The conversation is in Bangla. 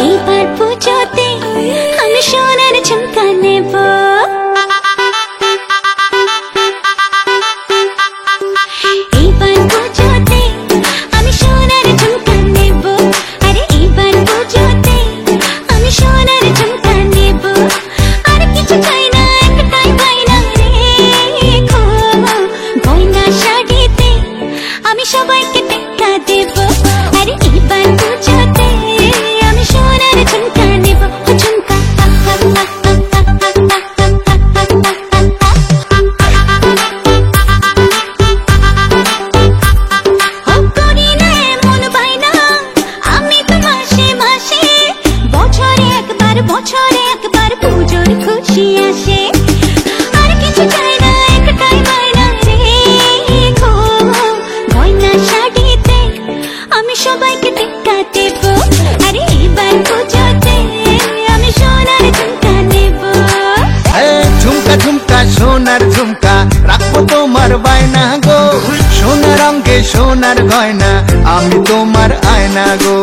এইবার পুজোতে আমি সোনার ঝুমকা নেব। এইবার পুজোতে আমি সোনার ঝুমকা নেব। আরে এইবার পুজোতে আমি সোনার ঝুমকা নেব। আর কিছু চাই না, একটাই বায়না রেখো, গয়না শাড়িতে আমি সবাইকে টেক্কা দেব। আরে এইবার পুজোতে আমি সোনার ঝুমকা নেব। ঝুমকা করি না এমন বায়না, আমি তো মাসে মাসে বছরে একবার পুজোর খুশি আসে। আর কিছু চাই না, একটাই বায়না রেখো, গয়না শাড়িতে আমি সবাইকে টেক্কা দেব। আরে এইবার পুজোতে আমি সোনার ঝুমকা নেব। ঝুমকা ঝুমকা সোনার ঝুমকা রাখবো তোমার বায়না গো, সোনার অঙ্গে সোনার গয়না আমি তোমার আয়না গো।